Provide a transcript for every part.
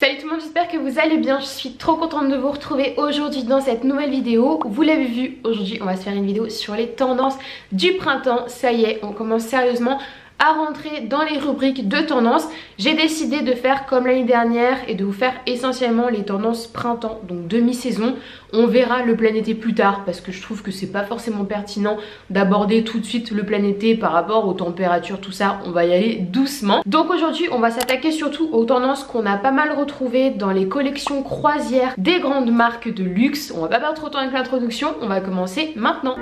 Salut tout le monde, j'espère que vous allez bien. Je suis trop contente de vous retrouver aujourd'hui dans cette nouvelle vidéo. Vous l'avez vu, aujourd'hui on va se faire une vidéo sur les tendances du printemps. Ça y est, on commence sérieusement à rentrer dans les rubriques de tendances. J'ai décidé de faire comme l'année dernière et de vous faire essentiellement les tendances printemps, donc demi-saison. On verra le plein été plus tard parce que je trouve que c'est pas forcément pertinent d'aborder tout de suite le plein été par rapport aux températures, tout ça. On va y aller doucement. Donc aujourd'hui on va s'attaquer surtout aux tendances qu'on a pas mal retrouvées dans les collections croisières des grandes marques de luxe. On va pas perdre trop de temps avec l'introduction, on va commencer maintenant.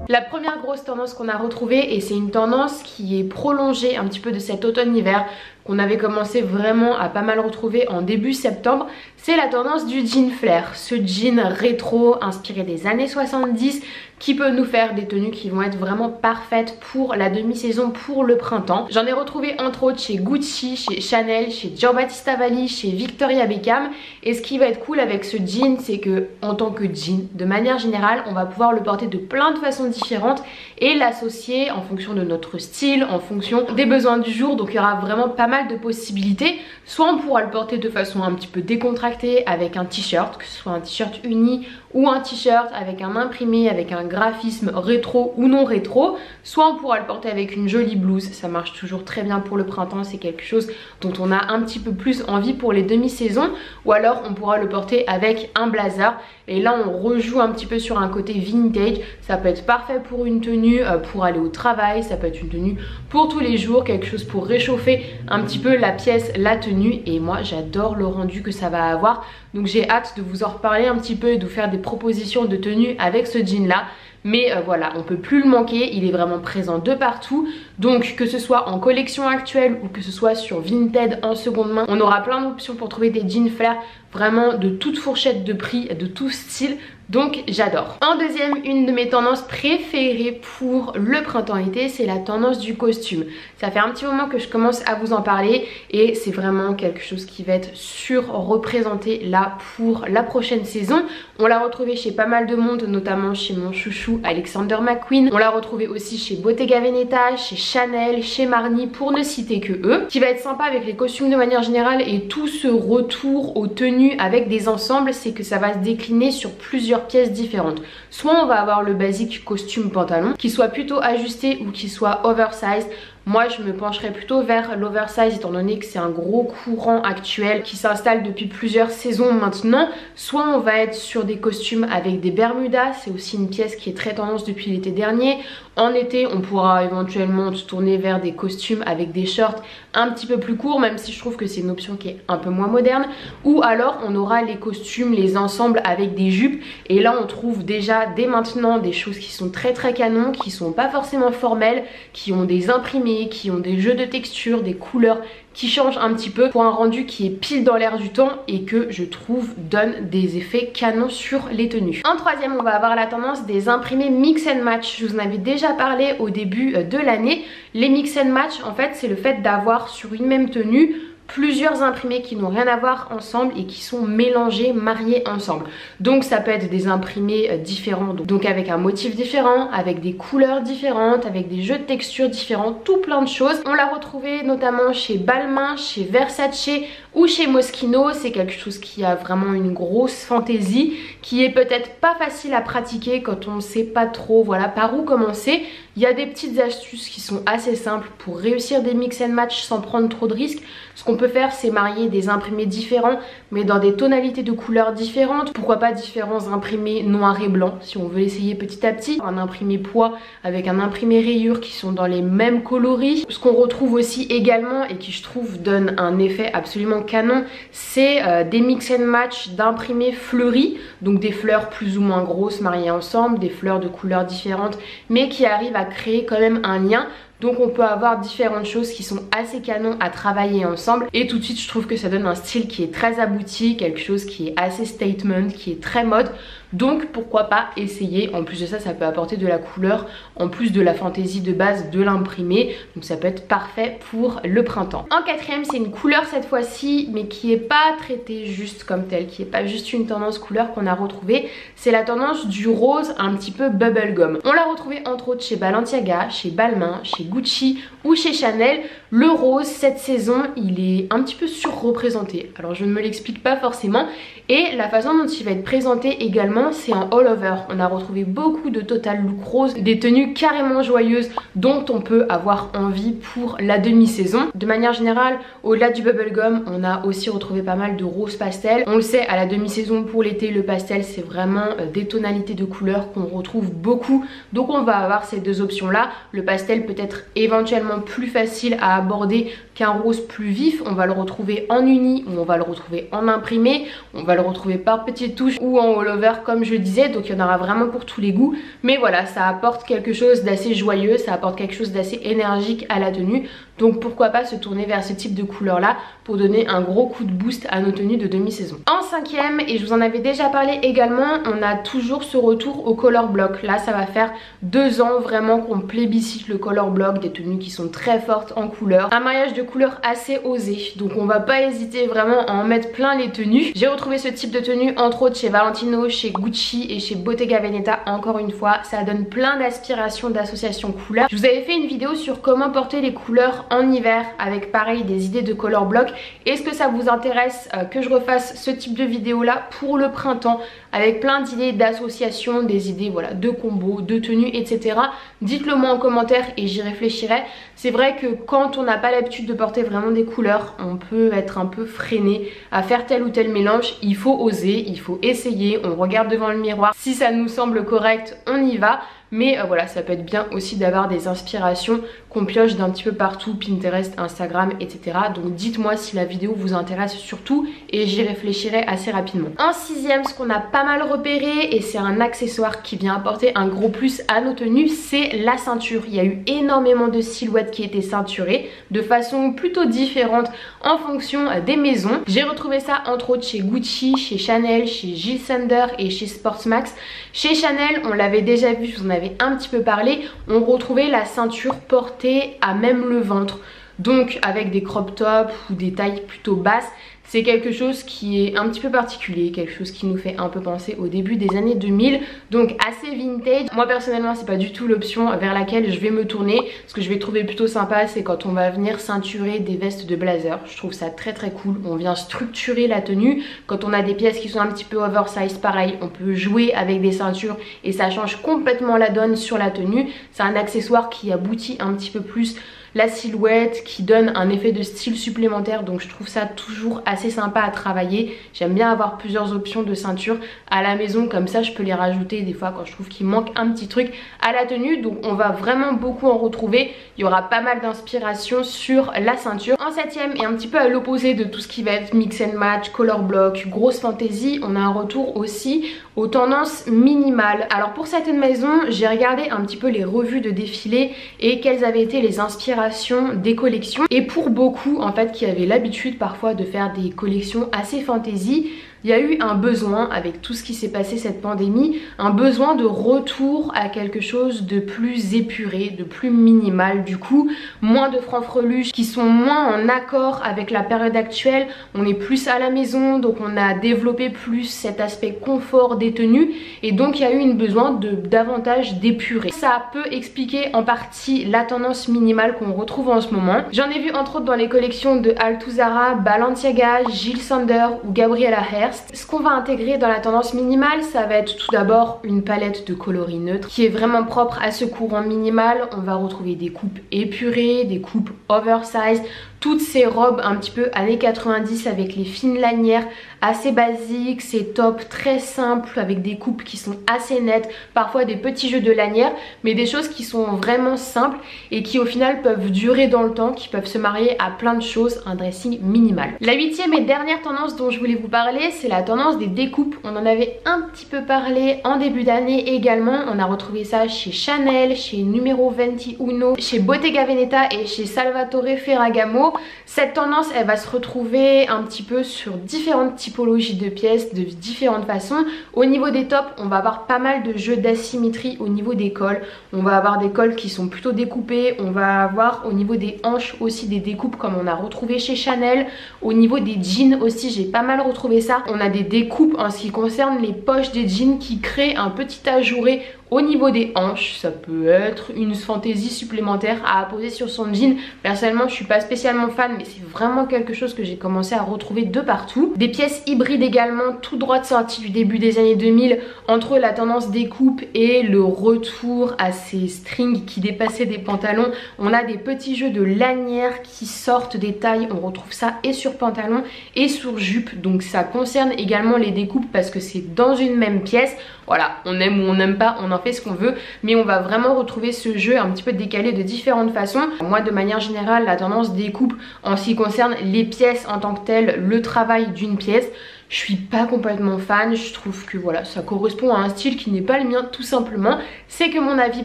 La première grosse tendance qu'on a retrouvée, et c'est une tendance qui est prolongée un petit peu de cet automne-hiver, qu'on avait commencé vraiment à pas mal retrouver en début septembre, c'est la tendance du jean flair. Ce jean rétro inspiré des années 70 qui peut nous faire des tenues qui vont être vraiment parfaites pour la demi-saison, pour le printemps. J'en ai retrouvé entre autres chez Gucci, chez Chanel, chez Giambattista Valli, chez Victoria Beckham. Et ce qui va être cool avec ce jean, c'est que en tant que jean, de manière générale, on va pouvoir le porter de plein de façons différentes et l'associer en fonction de notre style, en fonction des besoins du jour. Donc il y aura vraiment pas mal de possibilités. Soit on pourra le porter de façon un petit peu décontractée avec un t-shirt, que ce soit un t-shirt uni ou un t-shirt avec un imprimé, avec un graphisme rétro ou non rétro. Soit on pourra le porter avec une jolie blouse, ça marche toujours très bien pour le printemps, c'est quelque chose dont on a un petit peu plus envie pour les demi-saisons. Ou alors on pourra le porter avec un blazer. Et là on rejoue un petit peu sur un côté vintage. Ça peut être parfait pour une tenue pour aller au travail, ça peut être une tenue pour tous les jours, quelque chose pour réchauffer un petit peu la pièce, la tenue. Et moi j'adore le rendu que ça va avoir. Donc j'ai hâte de vous en reparler un petit peu et de vous faire des propositions de tenue avec ce jean là. Mais voilà, on peut plus le manquer, il est vraiment présent de partout. Donc que ce soit en collection actuelle ou que ce soit sur Vinted en seconde main, on aura plein d'options pour trouver des jeans flair vraiment de toute fourchette de prix, de tout style. Donc j'adore. En deuxième, une de mes tendances préférées pour le printemps-été, c'est la tendance du costume. Ça fait un petit moment que je commence à vous en parler et c'est vraiment quelque chose qui va être surreprésenté là pour la prochaine saison. On l'a retrouvé chez pas mal de monde, notamment chez mon chouchou Alexander McQueen. On l'a retrouvé aussi chez Bottega Veneta, chez Chanel, chez Marni, pour ne citer que eux. Ce qui va être sympa avec les costumes de manière générale et tout ce retour aux tenues avec des ensembles, c'est que ça va se décliner sur plusieurs pièces différentes. Soit on va avoir le basique costume pantalon qui soit plutôt ajusté ou qui soit oversize. Moi je me pencherais plutôt vers l'oversize étant donné que c'est un gros courant actuel qui s'installe depuis plusieurs saisons maintenant. Soit on va être sur des costumes avec des bermudas, c'est aussi une pièce qui est très tendance depuis l'été dernier. En été on pourra éventuellement se tourner vers des costumes avec des shorts un petit peu plus courts, même si je trouve que c'est une option qui est un peu moins moderne. Ou alors on aura les costumes, les ensembles avec des jupes, et là on trouve déjà dès maintenant des choses qui sont très canon, qui sont pas forcément formelles, qui ont des imprimés, qui ont des jeux de texture, des couleurs qui changent un petit peu pour un rendu qui est pile dans l'air du temps et que je trouve donne des effets canons sur les tenues. En troisième, on va avoir la tendance des imprimés mix and match. Je vous en avais déjà parlé au début de l'année. Les mix and match, en fait, c'est le fait d'avoir sur une même tenue plusieurs imprimés qui n'ont rien à voir ensemble et qui sont mélangés, mariés ensemble. Donc ça peut être des imprimés différents, donc avec un motif différent, avec des couleurs différentes, avec des jeux de textures différents, tout plein de choses. On l'a retrouvé notamment chez Balmain, chez Versace ou chez Moschino. C'est quelque chose qui a vraiment une grosse fantaisie, qui est peut-être pas facile à pratiquer quand on ne sait pas trop voilà par où commencer. Il y a des petites astuces qui sont assez simples pour réussir des mix and match sans prendre trop de risques. Ce qu'on peut faire, c'est marier des imprimés différents mais dans des tonalités de couleurs différentes. Pourquoi pas différents imprimés noir et blanc si on veut essayer petit à petit. Un imprimé poids avec un imprimé rayure qui sont dans les mêmes coloris. Ce qu'on retrouve aussi également et qui je trouve donne un effet absolument canon, c'est des mix and match d'imprimés fleuris. Donc des fleurs plus ou moins grosses mariées ensemble, des fleurs de couleurs différentes mais qui arrivent à créer quand même un lien. Donc on peut avoir différentes choses qui sont assez canons à travailler ensemble. Et tout de suite je trouve que ça donne un style qui est très abouti, quelque chose qui est assez statement, qui est très mode. Donc pourquoi pas essayer. En plus de ça, ça peut apporter de la couleur en plus de la fantaisie de base de l'imprimé, donc ça peut être parfait pour le printemps. En quatrième, c'est une couleur cette fois-ci, mais qui est pas traitée juste comme telle, qui est pas juste une tendance couleur qu'on a retrouvée. C'est la tendance du rose un petit peu bubblegum. On l'a retrouvé entre autres chez Balenciaga, chez Balmain, chez Gucci ou chez Chanel. Le rose cette saison, il est un petit peu surreprésenté. Alors je ne me l'explique pas forcément. Et la façon dont il va être présenté également, c'est en all over. On a retrouvé beaucoup de total look rose, des tenues carrément joyeuses dont on peut avoir envie pour la demi-saison. De manière générale, au-delà du bubblegum, on a aussi retrouvé pas mal de rose pastel. On le sait, à la demi-saison pour l'été, le pastel c'est vraiment des tonalités de couleurs qu'on retrouve beaucoup. Donc on va avoir ces deux options là. Le pastel peut être éventuellement plus facile à aborder qu'un rose plus vif. On va le retrouver en uni ou on va le retrouver en imprimé. On va le retrouver par petites touches ou en all over comme je disais, donc il y en aura vraiment pour tous les goûts. Mais voilà, ça apporte quelque chose d'assez joyeux, ça apporte quelque chose d'assez énergique à la tenue. Donc pourquoi pas se tourner vers ce type de couleur là pour donner un gros coup de boost à nos tenues de demi-saison. En cinquième, et je vous en avais déjà parlé également, on a toujours ce retour au color block. Là ça va faire 2 ans vraiment qu'on plébiscite le color block, des tenues qui sont très fortes en couleur. Un mariage de couleurs assez osé, donc on va pas hésiter vraiment à en mettre plein les tenues. J'ai retrouvé ce type de tenue entre autres chez Valentino, chez Gucci et chez Bottega Veneta. Encore une fois, ça donne plein d'aspirations, d'associations couleurs. Je vous avais fait une vidéo sur comment porter les couleurs en hiver avec pareil des idées de color block. Est-ce que ça vous intéresse que je refasse ce type de vidéo là pour le printemps avec plein d'idées d'associations, des idées voilà de combos, de tenues, etc. Dites-le moi en commentaire et j'y réfléchirai. C'est vrai que quand on n'a pas l'habitude de porter vraiment des couleurs, on peut être un peu freiné à faire tel ou tel mélange. Il faut oser, il faut essayer, on regarde devant le miroir. Si ça nous semble correct, on y va. Mais voilà, ça peut être bien aussi d'avoir des inspirations qu'on pioche d'un petit peu partout, Pinterest, Instagram, etc. Donc dites-moi si la vidéo vous intéresse surtout et j'y réfléchirai assez rapidement. En sixième, ce qu'on a pas mal repéré et c'est un accessoire qui vient apporter un gros plus à nos tenues, c'est la ceinture. Il y a eu énormément de silhouettes qui étaient ceinturées de façon plutôt différente en fonction des maisons. J'ai retrouvé ça entre autres chez Gucci, chez Chanel, chez Jil Sander et chez Sportsmax. Chez Chanel, on l'avait déjà vu, je vous en avais un petit peu parlé, on retrouvait la ceinture portée à même le ventre. Donc avec des crop tops ou des tailles plutôt basses, c'est quelque chose qui est un petit peu particulier, quelque chose qui nous fait un peu penser au début des années 2000, donc assez vintage. Moi personnellement c'est pas du tout l'option vers laquelle je vais me tourner. Ce que je vais trouver plutôt sympa, c'est quand on va venir ceinturer des vestes de blazer. Je trouve ça très très cool, on vient structurer la tenue. Quand on a des pièces qui sont un petit peu oversize, pareil, on peut jouer avec des ceintures et ça change complètement la donne sur la tenue. C'est un accessoire qui aboutit un petit peu plus la silhouette, qui donne un effet de style supplémentaire, donc je trouve ça toujours assez sympa à travailler. J'aime bien avoir plusieurs options de ceinture à la maison, comme ça je peux les rajouter des fois quand je trouve qu'il manque un petit truc à la tenue. Donc on va vraiment beaucoup en retrouver, il y aura pas mal d'inspiration sur la ceinture. En septième, et un petit peu à l'opposé de tout ce qui va être mix and match, color block, grosse fantaisie, on a un retour aussi aux tendances minimales. Alors pour certaines maisons, j'ai regardé un petit peu les revues de défilés et quelles avaient été les inspirations des collections, et pour beaucoup en fait qui avaient l'habitude parfois de faire des collections assez fantasy, il y a eu un besoin avec tout ce qui s'est passé cette pandémie, un besoin de retour à quelque chose de plus épuré, de plus minimal, du coup moins de francs-freluches qui sont moins en accord avec la période actuelle. On est plus à la maison, donc on a développé plus cet aspect confort des tenues et donc il y a eu un besoin de davantage d'épurer. Ça peut expliquer en partie la tendance minimale qu'on retrouve en ce moment. J'en ai vu entre autres dans les collections de Altuzara, Balenciaga, Jil Sander ou Gabriela Hearst. Ce qu'on va intégrer dans la tendance minimale, ça va être tout d'abord une palette de coloris neutres qui est vraiment propre à ce courant minimal. On va retrouver des coupes épurées, des coupes oversize, toutes ces robes un petit peu années 90 avec les fines lanières assez basiques, ces tops très simples avec des coupes qui sont assez nettes, parfois des petits jeux de lanières, mais des choses qui sont vraiment simples et qui au final peuvent durer dans le temps, qui peuvent se marier à plein de choses, un dressing minimal. La huitième et dernière tendance dont je voulais vous parler, c'est la tendance des découpes. On en avait un petit peu parlé en début d'année également, on a retrouvé ça chez Chanel, chez Numero 21, chez Bottega Veneta et chez Salvatore Ferragamo. vidéo. Cette tendance elle va se retrouver un petit peu sur différentes typologies de pièces de différentes façons. Au niveau des tops on va avoir pas mal de jeux d'asymétrie au niveau des cols. On va avoir des cols qui sont plutôt découpés, on va avoir au niveau des hanches aussi des découpes comme on a retrouvé chez Chanel. Au niveau des jeans aussi j'ai pas mal retrouvé ça. On a des découpes en ce qui concerne les poches des jeans qui créent un petit ajouré au niveau des hanches. Ça peut être une fantaisie supplémentaire à apposer sur son jean. Personnellement je suis pas spécialement fan mais c'est vraiment quelque chose que j'ai commencé à retrouver de partout. Des pièces hybrides également tout droit sorties du début des années 2000 entre la tendance découpe et le retour à ces strings qui dépassaient des pantalons. On a des petits jeux de lanières qui sortent des tailles, on retrouve ça et sur pantalon et sur jupe, donc ça concerne également les découpes parce que c'est dans une même pièce. Voilà, on aime ou on n'aime pas, on en fait ce qu'on veut, mais on va vraiment retrouver ce jeu un petit peu décalé de différentes façons. Moi de manière générale la tendance découpe en ce qui concerne les pièces en tant que telles, le travail d'une pièce, je suis pas complètement fan. Je trouve que voilà, ça correspond à un style qui n'est pas le mien tout simplement. C'est que mon avis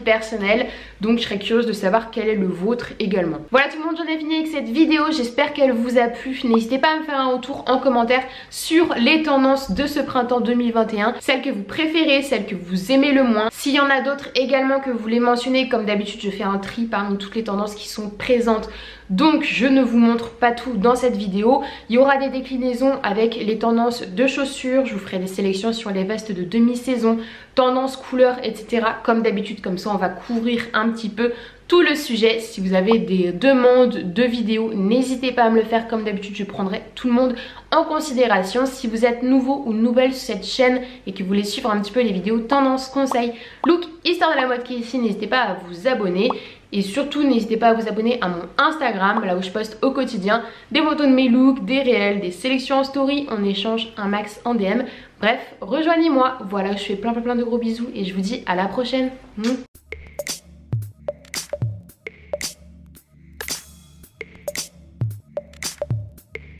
personnel, donc je serais curieuse de savoir quel est le vôtre également. Voilà tout le monde, j'en ai fini avec cette vidéo, j'espère qu'elle vous a plu. N'hésitez pas à me faire un retour en commentaire sur les tendances de ce printemps 2021, celles que vous préférez, celles que vous aimez le moins. S'il y en a d'autres également que vous voulez mentionner, comme d'habitude je fais un tri parmi toutes les tendances qui sont présentes, donc je ne vous montre pas tout dans cette vidéo. Il y aura des déclinaisons avec les tendances de chaussures, je vous ferai des sélections sur les vestes de demi-saison, tendances, couleurs, etc. Comme d'habitude, comme ça on va couvrir un petit peu tout le sujet. Si vous avez des demandes de vidéos, n'hésitez pas à me le faire. Comme d'habitude, je prendrai tout le monde en considération. Si vous êtes nouveau ou nouvelle sur cette chaîne et que vous voulez suivre un petit peu les vidéos tendances, conseils, look, histoire de la mode qui est ici, n'hésitez pas à vous abonner. Et surtout n'hésitez pas à vous abonner à mon Instagram, là où je poste au quotidien des photos de mes looks, des réels, des sélections en story, on échange un max en DM. Bref, rejoignez-moi. Voilà, je fais plein de gros bisous et je vous dis à la prochaine.